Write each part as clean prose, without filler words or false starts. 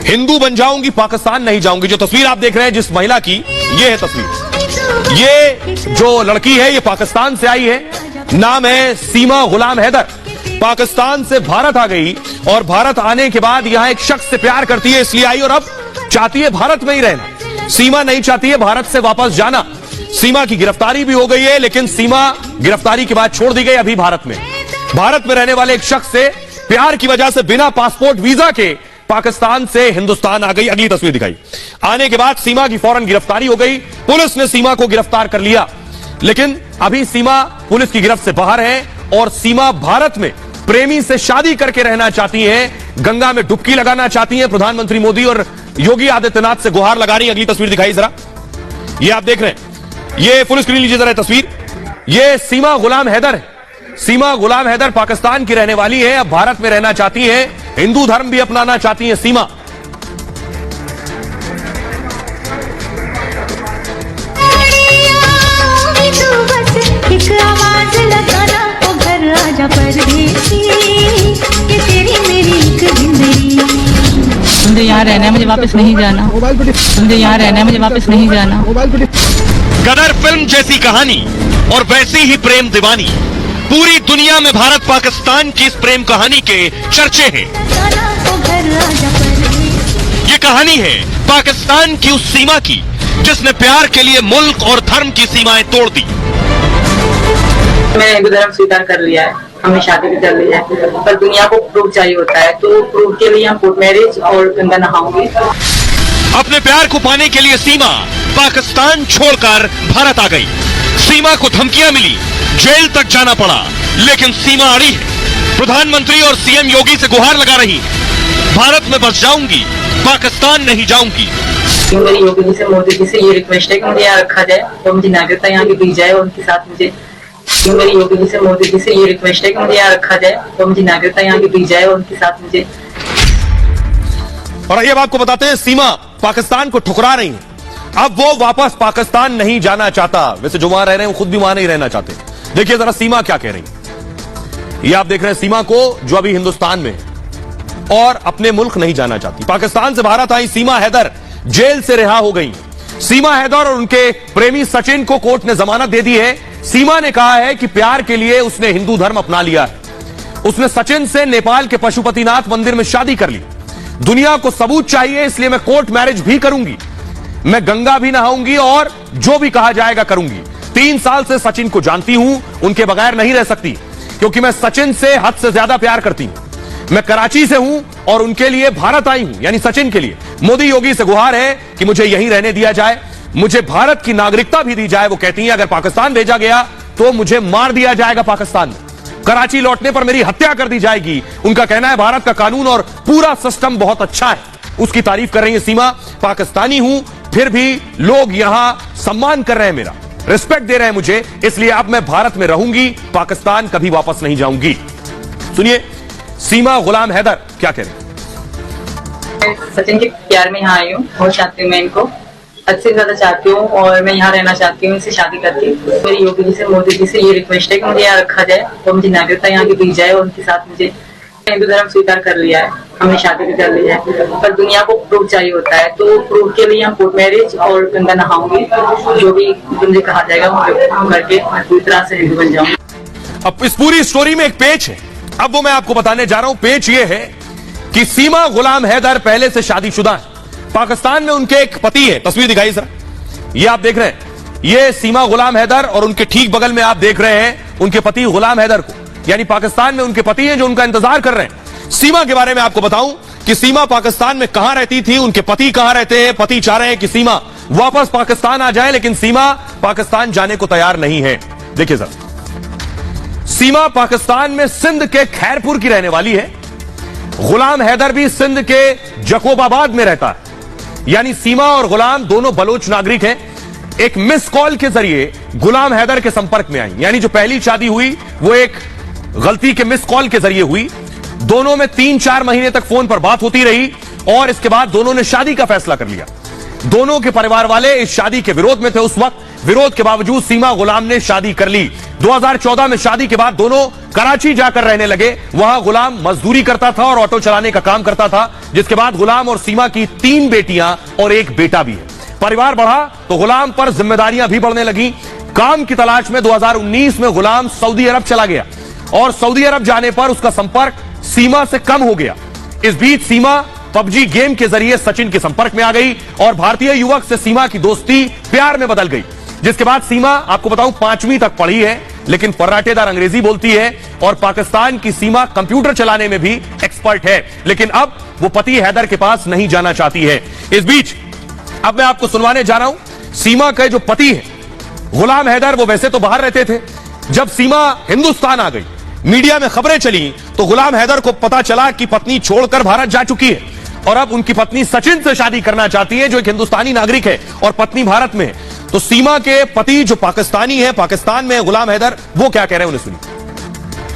हिंदू बन जाऊंगी, पाकिस्तान नहीं जाऊंगी। जो तस्वीर आप देख रहे हैं जिस महिला की, ये है तस्वीर। ये जो लड़की है ये पाकिस्तान से आई है, नाम है सीमा गुलाम हैदर। पाकिस्तान से भारत आ गई और भारत आने के बाद यहां एक शख्स से प्यार करती है, इसलिए आई और अब चाहती है भारत में ही रहना। सीमा नहीं चाहती है भारत से वापस जाना। सीमा की गिरफ्तारी भी हो गई है, लेकिन सीमा गिरफ्तारी के बाद छोड़ दी गई अभी भारत में। भारत में रहने वाले एक शख्स से प्यार की वजह से बिना पासपोर्ट वीजा के पाकिस्तान से हिंदुस्तान आ गई। अगली तस्वीर दिखाई। आने के बाद सीमा की फौरन गिरफ्तारी हो गई। पुलिस ने सीमा को गिरफ्तार कर लिया, लेकिन अभी सीमा पुलिस की गिरफ्त से बाहर है और सीमा भारत में प्रेमी से शादी करके रहना चाहती हैं, गंगा में डुबकी लगाना चाहती हैं। प्रधानमंत्री मोदी और योगी आदित्यनाथ से गुहार लगा रही है। अगली तस्वीर दिखाई जरा। ये आप देख रहे हैं, ये फुल स्क्रीन लीजिए जरा तस्वीर। ये सीमा गुलाम हैदर है। सीमा गुलाम हैदर पाकिस्तान की रहने वाली है, अब भारत में रहना चाहती है, हिंदू धर्म भी अपनाना चाहती है सीमा। मुझे यहाँ रहना है, मुझे वापस नहीं जाना। मुझे यहाँ रहना है, मुझे वापस नहीं जाना। गदर फिल्म जैसी कहानी और वैसी ही प्रेम दीवानी। पूरी दुनिया में भारत पाकिस्तान की इस प्रेम कहानी के चर्चे हैं। ये कहानी है पाकिस्तान की उस सीमा की जिसने प्यार के लिए मुल्क और धर्म की सीमाएं तोड़ दी। मैंने हिंदू धर्म स्वीकार कर लिया है, हमने शादी भी कर ली है, पर दुनिया को प्रूफ चाहिए होता है, तो प्रूफ के लिए हम कोर्ट मैरिज और गंगा नहाऊंगी। अपने प्यार को पाने के लिए सीमा पाकिस्तान छोड़कर भारत आ गई। सीमा को धमकियां मिली, जेल तक जाना पड़ा, लेकिन सीमा अड़ी है। प्रधानमंत्री और सीएम योगी से गुहार लगा रही है, भारत में बस जाऊंगी, पाकिस्तान नहीं जाऊंगी। मेरी योगी जी से, मोदी जी से ये रिक्वेस्ट है कि मुझे यहाँ रखा जाए और मुझे नागरिकता यहाँ की दी जाए और उनके साथ मुझे मेरी योगी जी से, मोदी जी से ये रिक्वेस्ट है कि मुझे यहाँ रखा जाए और मुझे नागरिकता यहाँ की दी जाए और उनके साथ मुझे। और ये आपको बताते हैं, सीमा पाकिस्तान को ठुकरा रही है। अब वो वापस पाकिस्तान नहीं जाना चाहता। वैसे जो वहां रह रहे हैं वो खुद भी वहां नहीं रहना चाहते। देखिए जरा सीमा क्या कह रही है। ये आप देख रहे हैं सीमा को, जो अभी हिंदुस्तान में है और अपने मुल्क नहीं जाना चाहती। पाकिस्तान से भारत आई सीमा हैदर जेल से रिहा हो गई। सीमा हैदर और उनके प्रेमी सचिन को कोर्ट ने जमानत दे दी है। सीमा ने कहा है कि प्यार के लिए उसने हिंदू धर्म अपना लिया है। उसने सचिन से नेपाल के पशुपतिनाथ मंदिर में शादी कर ली। दुनिया को सबूत चाहिए, इसलिए मैं कोर्ट मैरिज भी करूंगी, मैं गंगा भी नहाऊंगी और जो भी कहा जाएगा करूंगी। 3 साल से सचिन को जानती हूं, उनके बगैर नहीं रह सकती, क्योंकि मैं सचिन से हद से ज्यादा प्यार करती हूं। मैं कराची से हूं और उनके लिए भारत आई हूं, यानी सचिन के लिए। मोदी योगी से गुहार है कि मुझे यहीं रहने दिया जाए, मुझे भारत की नागरिकता भी दी जाए। वो कहती हैं अगर पाकिस्तान भेजा गया तो मुझे मार दिया जाएगा पाकिस्तान में, कराची लौटने पर मेरी हत्या कर दी जाएगी। उनका कहना है भारत का कानून और पूरा सिस्टम बहुत अच्छा है। उसकी तारीफ कर रही है सीमा। पाकिस्तानी हूं फिर भी लोग यहां सम्मान कर रहे हैं, मेरा रिस्पेक्ट दे रहे हैं मुझे, इसलिए अब मैं भारत में रहूंगी, पाकिस्तान कभी वापस नहीं जाऊंगी। सुनिए सीमा गुलाम हैदर क्या कह रही है। सचिन के प्यार में यहाँ आई हूँ और चाहती हूँ, मैं इनको अच्छे से ज्यादा चाहती हूँ और मैं यहाँ रहना चाहती हूँ, इनसे शादी करके। मेरी योगी जी से, मोदी जी से ये रिक्वेस्ट है कि मुझे यहाँ रखा जाए और मुझे नागरिकता यहाँ की दी जाए और उनके साथ मुझे। हिंदू धर्म स्वीकार कर लिया है, हमने शादी भी कर ली है, पर दुनिया को प्रूफ चाहिए होता है, तो प्रूफ के लिए हम कोर्ट मैरिज और गंगा नहाऊंगी। जो भी मुझे कहा जाएगा वो करके पूरी तरह से हिंदू बन जाऊंगी। अब इस पूरी स्टोरी में एक पेच है, अब वो मैं आपको बताने जा रहा हूं। पेच ये है कि सीमा गुलाम हैदर पहले से शादीशुदा है। पाकिस्तान में उनके एक पति है, तस्वीर दिखाई सर। ये आप देख रहे हैं, ये सीमा गुलाम हैदर और उनके ठीक बगल में आप देख रहे हैं उनके पति गुलाम हैदर को, यानी पाकिस्तान में उनके पति हैं जो उनका इंतजार कर रहे हैं। सीमा के बारे में आपको बताऊं कि सीमा पाकिस्तान में कहां रहती थी, उनके पति कहां रहते हैं। पति चाह रहे हैं कि सीमा वापस पाकिस्तान आ जाए, लेकिन सीमा पाकिस्तान जाने को तैयार नहीं है। देखिए सर, सीमा पाकिस्तान में सिंध के खैरपुर की रहने वाली है। गुलाम हैदर भी सिंध के जकोबाबाद में रहता है, यानी सीमा और गुलाम दोनों बलोच नागरिक हैं। एक मिस कॉल के जरिए गुलाम हैदर के संपर्क में आई, यानी जो पहली शादी हुई वो एक गलती के मिस कॉल के जरिए हुई। दोनों में 3-4 महीने तक फोन पर बात होती रही और इसके बाद दोनों ने शादी का फैसला कर लिया। दोनों के परिवार वाले इस शादी के विरोध में थे उस वक्त। विरोध के बावजूद सीमा गुलाम ने शादी कर ली। 2014 में शादी के बाद दोनों कराची जाकर रहने लगे। वहां गुलाम मजदूरी करता था और ऑटो चलाने का काम करता था। जिसके बाद गुलाम और सीमा की 3 बेटियां और 1 बेटा भी है। परिवार बढ़ा तो गुलाम पर जिम्मेदारियां भी बढ़ने लगी। काम की तलाश में 2019 में गुलाम सऊदी अरब चला गया और सऊदी अरब जाने पर उसका संपर्क सीमा से कम हो गया। इस बीच सीमा पबजी गेम के जरिए सचिन के संपर्क में आ गई और भारतीय युवक से सीमा की दोस्ती प्यार में बदल गई। जिसके बाद सीमा, आपको बताऊं, 5वीं तक पढ़ी है लेकिन पर्राटेदार अंग्रेजी बोलती है और पाकिस्तान की सीमा कंप्यूटर चलाने में भी एक्सपर्ट है। लेकिन अब वो पति हैदर के पास नहीं जाना चाहती है। इस बीच अब मैं आपको सुनवाने जा रहा हूं सीमा के जो पति है गुलाम हैदर, वो वैसे तो बाहर रहते थे। जब सीमा हिंदुस्तान आ गई, मीडिया में खबरें चली तो गुलाम हैदर को पता चला कि पत्नी छोड़कर भारत जा चुकी है और अब उनकी पत्नी सचिन से शादी करना चाहती है जो एक हिंदुस्तानी नागरिक है और पत्नी भारत में है। तो सीमा के पति जो पाकिस्तानी है, पाकिस्तान में है, गुलाम हैदर, वो क्या कह रहे हैं उन्हें सुनिए।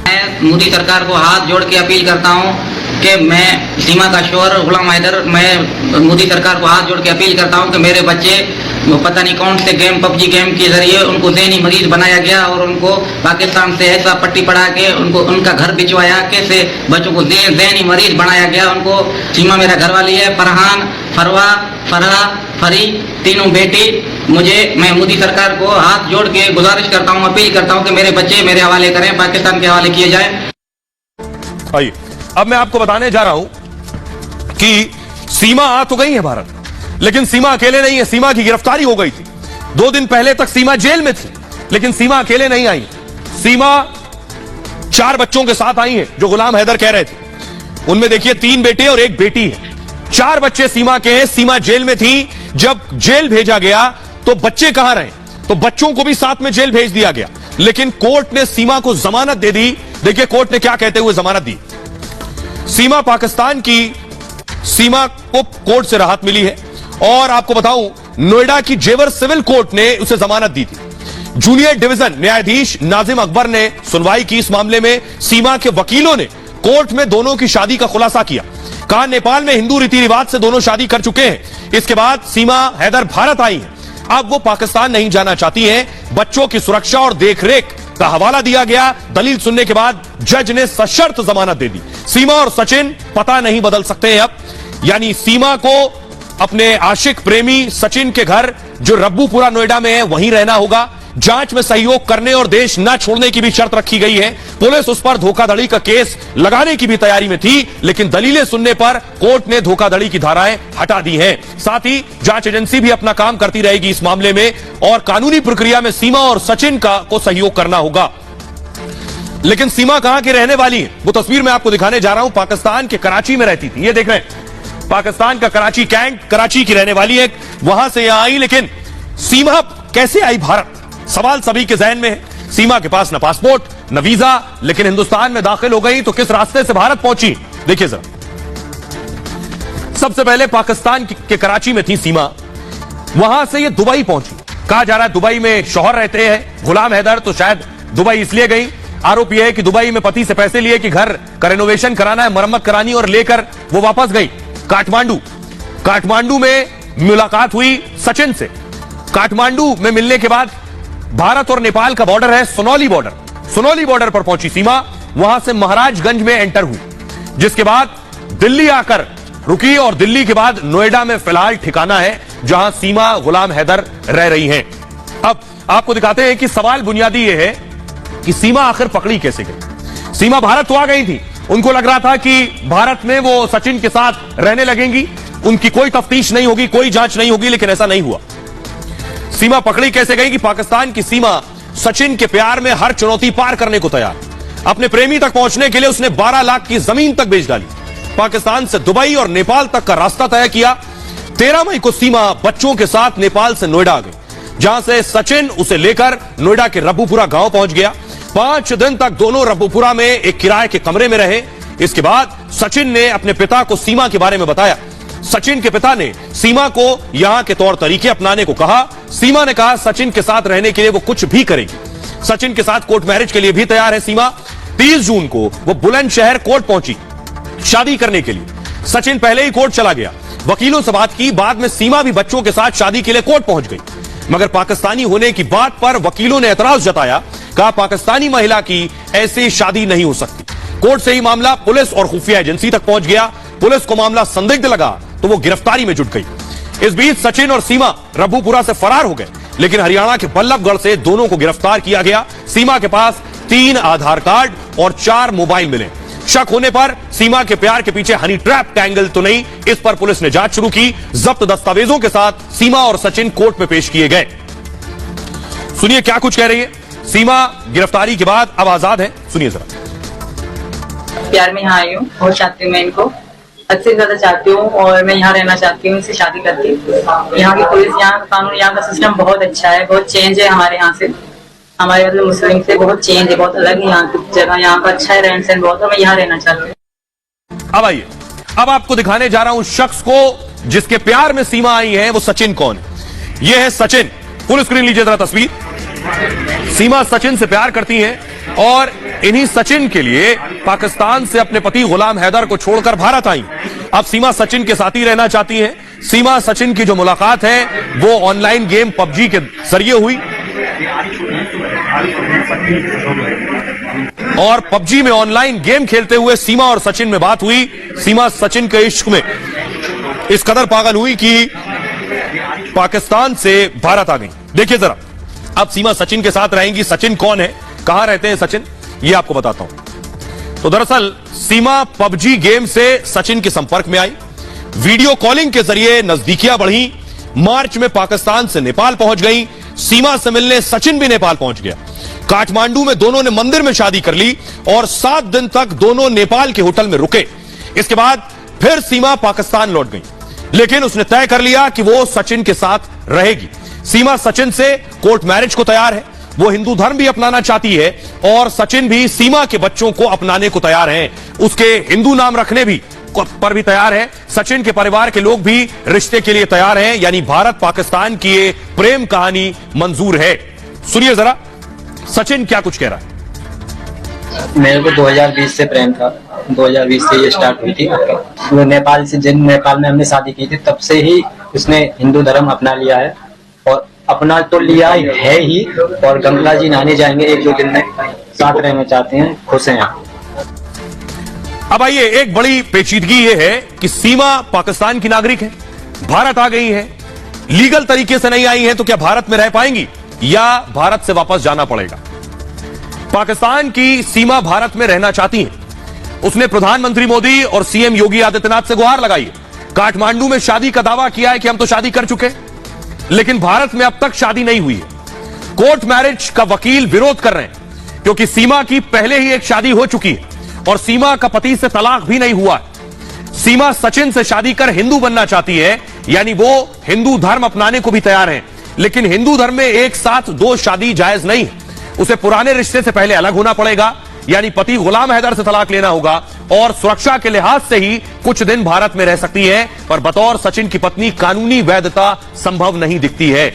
मैं मोदी सरकार को हाथ जोड़ के अपील करता हूं कि मैं सीमा का शोहर गुलाम हैदर, मैं मोदी सरकार को हाथ जोड़ के अपील करता हूं कि मेरे बच्चे वो पता नहीं कौन से गेम, पबजी गेम के जरिए उनको ज़हनी मरीज बनाया गया और उनको पाकिस्तान से ऐसा पट्टी पड़ा के उनको उनका घर भिजवाया, कैसे बच्चों को ज़हनी मरीज बनाया गया। उनको सीमा मेरा घर वाली है, फरहान, फरवा, फरहा, फरी, तीनों बेटी। मैं मोदी सरकार को हाथ जोड़ के गुजारिश करता हूं, अपील करता हूं कि मेरे बच्चे मेरे हवाले करें, पाकिस्तान के हवाले किए जाए। आइए अब मैं आपको बताने जा रहा हूं कि सीमा आ तो गई है भारत, लेकिन सीमा अकेले नहीं है। सीमा की गिरफ्तारी हो गई थी 2 दिन पहले तक सीमा जेल में थी, लेकिन सीमा अकेले नहीं आई। सीमा 4 बच्चों के साथ आई है जो गुलाम हैदर कह रहे थे। उनमें देखिए 3 बेटे और 1 बेटी है। 4 बच्चे सीमा के हैं। सीमा जेल में थी। जब जेल भेजा गया तो बच्चे कहां रहे? तो बच्चों को भी साथ में जेल भेज दिया गया, लेकिन कोर्ट ने सीमा को जमानत दे दी। देखिए कोर्ट ने क्या कहते हुए जमानत दी। सीमा पाकिस्तान की, सीमा को कोर्ट से राहत मिली है और आपको बताऊं नोएडा की जेवर सिविल कोर्ट ने उसे जमानत दी थी। जूनियर डिवीजन न्यायाधीश नाजिम अकबर ने सुनवाई की इस मामले में। सीमा के वकीलों ने कोर्ट में दोनों की शादी का खुलासा किया। कहा नेपाल में हिंदू रीति रिवाज से दोनों शादी कर चुके हैं। इसके बाद सीमा हैदर भारत आई है। अब वो पाकिस्तान नहीं जाना चाहती हैं। बच्चों की सुरक्षा और देखरेख का हवाला दिया गया। दलील सुनने के बाद जज ने सशर्त जमानत दे दी। सीमा और सचिन पता नहीं बदल सकते हैं अब, यानी सीमा को अपने आशिक प्रेमी सचिन के घर जो रब्बूपुरा नोएडा में है वहीं रहना होगा। जांच में सहयोग करने और देश न छोड़ने की भी शर्त रखी गई है। पुलिस उस पर धोखाधड़ी का केस लगाने की भी तैयारी में थी, लेकिन दलीलें सुनने पर कोर्ट ने धोखाधड़ी की धाराएं हटा दी हैं। साथ ही जांच एजेंसी भी अपना काम करती रहेगी इस मामले में और कानूनी प्रक्रिया में सीमा और सचिन को सहयोग करना होगा। लेकिन सीमा कहां की रहने वाली है वो तस्वीर मैं आपको दिखाने जा रहा हूं। पाकिस्तान के कराची में रहती थी, ये देख रहे हैं पाकिस्तान का कराची कैंट, कराची की रहने वाली है। वहां से यहां आई, लेकिन सीमा कैसे आई भारत? सवाल सभी के जहन में है। सीमा के पास न पासपोर्ट न वीजा, लेकिन हिंदुस्तान में दाखिल हो गई तो किस रास्ते से भारत पहुंची देखिए जरा। सबसे पहले पाकिस्तान के कराची में थी सीमा, वहां से ये दुबई पहुंची। कहा जा रहा है दुबई में शौहर रहते हैं गुलाम हैदर, तो शायद दुबई इसलिए गई। आरोप यह है कि दुबई में पति से पैसे लिए कि घर का रेनोवेशन कराना है, मरम्मत करानी, और लेकर वो वापस गई काठमांडू। काठमांडू में मुलाकात हुई सचिन से। काठमांडू में मिलने के बाद भारत और नेपाल का बॉर्डर है सोनौली बॉर्डर, सोनौली बॉर्डर पर पहुंची सीमा। वहां से महाराजगंज में एंटर हुई, जिसके बाद दिल्ली आकर रुकी और दिल्ली के बाद नोएडा में फिलहाल ठिकाना है जहां सीमा गुलाम हैदर रह रही हैं। अब आपको दिखाते हैं कि सवाल बुनियादी यह है कि सीमा आखिर पकड़ी कैसे गई। सीमा भारत तो आ गई थी, उनको लग रहा था कि भारत में वो सचिन के साथ रहने लगेंगी, उनकी कोई तफ्तीश नहीं होगी, कोई जांच नहीं होगी, लेकिन ऐसा नहीं हुआ। सीमा पकड़ी कैसे गई कि पाकिस्तान की सीमा सचिन के प्यार में हर चुनौती पार करने को तैयार। अपने प्रेमी तक पहुंचने के लिए उसने 12 लाख की जमीन तक बेच डाली। पाकिस्तान से दुबई और नेपाल तक का रास्ता तय किया। 13 मई को सीमा बच्चों के साथ नेपाल से नोएडा आ गई, जहां से सचिन उसे लेकर नोएडा के रब्बूपुरा गांव पहुंच गया। 5 दिन तक दोनों रब्बूपुरा में एक किराए के कमरे में रहे। इसके बाद सचिन ने अपने पिता को सीमा के बारे में बताया। सचिन के पिता ने सीमा को यहां के तौर तरीके अपनाने को कहा। सीमा ने कहा सचिन के साथ रहने के लिए वो कुछ भी करेगी। सचिन के साथ कोर्ट मैरिज के लिए भी तैयार है सीमा। 30 जून को वो बुलंदशहर कोर्ट पहुंची शादी करने के लिए। सचिन पहले ही कोर्ट चला गया, वकीलों से बात की। बाद में सीमा भी बच्चों के साथ शादी के लिए कोर्ट पहुंच गई, मगर पाकिस्तानी होने की बात पर वकीलों ने एतराज जताया कहा पाकिस्तानी महिला की ऐसे शादी नहीं हो सकती। कोर्ट से ही मामला पुलिस और खुफिया एजेंसी तक पहुंच गया। पुलिस को मामला संदिग्ध लगा तो वो गिरफ्तारी में जुट गई। इस बीच सचिन और सीमा रब्बूपुरा से फरार हो गए, लेकिन हरियाणा के बल्लभगढ़ से दोनों को गिरफ्तार किया गया। सीमा के पास 3 आधार कार्ड और 4 मोबाइल मिले। शक होने पर सीमा के प्यार के पीछे हनी ट्रैप टैंगल तो नहीं, इस पर पुलिस ने जांच शुरू की। जब्त दस्तावेजों के साथ सीमा और सचिन कोर्ट में पेश किए गए। सुनिए क्या कुछ कह रही है सीमा। गिरफ्तारी के बाद अब आजाद है, सुनिए जरा। प्यार में यहाँ आई हूँ और चाहती हूँ मैं इनको अच्छे से ज्यादा चाहती हूँ और मैं यहाँ रहना चाहती हूँ, इनसे शादी करती हूँ। यहाँ की पुलिस, यहाँ का कानून, यहाँ का सिस्टम बहुत अच्छा है, बहुत चेंज है हमारे यहाँ से। हमारे मतलब मुस्लिम से बहुत चेंज है, बहुत अलग है यहाँ की जगह। यहाँ का अच्छा है रहन सहन बहुत, और मैं यहाँ रहना चाहती हूँ। अब आइए, अब आपको दिखाने जा रहा हूं उस शख्स को जिसके प्यार में सीमा आई है। वो सचिन कौन है? ये है सचिन। फुल स्क्रीन लीजिए जरा तस्वीर। सीमा सचिन से प्यार करती हैं और इन्हीं सचिन के लिए पाकिस्तान से अपने पति गुलाम हैदर को छोड़कर भारत आई। अब सीमा सचिन के साथ ही रहना चाहती हैं। सीमा सचिन की जो मुलाकात है वो ऑनलाइन गेम पबजी के जरिए हुई और पबजी में ऑनलाइन गेम खेलते हुए सीमा और सचिन में बात हुई। सीमा सचिन के इश्क में इस कदर पागल हुई कि पाकिस्तान से भारत आ गई। देखिए जरा, अब सीमा सचिन के साथ रहेंगी। सचिन कौन है, कहां रहते हैं सचिन, ये आपको बताता हूं। तो दरअसल सीमा पबजी गेम से सचिन के संपर्क में आई। वीडियो कॉलिंग के जरिए नजदीकियां बढ़ी। मार्च में पाकिस्तान से नेपाल पहुंच गई। सीमा से मिलने सचिन भी नेपाल पहुंच गया। काठमांडू में दोनों ने मंदिर में शादी कर ली और 7 दिन तक दोनों नेपाल के होटल में रुके। इसके बाद फिर सीमा पाकिस्तान लौट गई, लेकिन उसने तय कर लिया कि वो सचिन के साथ रहेगी। सीमा सचिन से कोर्ट मैरिज को तैयार है। वो हिंदू धर्म भी अपनाना चाहती है और सचिन भी सीमा के बच्चों को अपनाने को तैयार है। उसके हिंदू नाम रखने भी पर भी तैयार है। सचिन के परिवार के लोग भी रिश्ते के लिए तैयार हैं। यानी भारत पाकिस्तान की ये प्रेम कहानी मंजूर है। सुनिए जरा सचिन क्या कुछ कह रहा है। मेरे को 2020 से प्रेम था। 2020 से ये स्टार्ट हुई थी। वो नेपाल से, जिन नेपाल में हमने शादी की थी, तब से ही उसने हिंदू धर्म अपना लिया है। और अपना तो लिया है ही, और गंगा जी नहाने जाएंगे 1-2 दिन में। साथ रहना चाहते हैं, खुश हैं। अब आइए, एक बड़ी पेचीदगी यह है कि सीमा पाकिस्तान की नागरिक है, भारत आ गई है, लीगल तरीके से नहीं आई है, तो क्या भारत में रह पाएंगी या भारत से वापस जाना पड़ेगा? पाकिस्तान की सीमा भारत में रहना चाहती है। उसने प्रधानमंत्री मोदी और सीएम योगी आदित्यनाथ से गुहार लगाई है। काठमांडू में शादी का दावा किया है कि हम तो शादी कर चुके, लेकिन भारत में अब तक शादी नहीं हुई है। कोर्ट मैरिज का वकील विरोध कर रहे हैं क्योंकि सीमा की पहले ही एक शादी हो चुकी है और सीमा का पति से तलाक भी नहीं हुआ है। सीमा सचिन से शादी कर हिंदू बनना चाहती है, यानी वो हिंदू धर्म अपनाने को भी तैयार है, लेकिन हिंदू धर्म में एक साथ 2 शादी जायज नहीं है। उसे पुराने रिश्ते से पहले अलग होना पड़ेगा, यानी पति गुलाम हैदर से तलाक लेना होगा और सुरक्षा के लिहाज से ही कुछ दिन भारत में रह सकती है, पर बतौर सचिन की पत्नी कानूनी वैधता संभव नहीं दिखती है।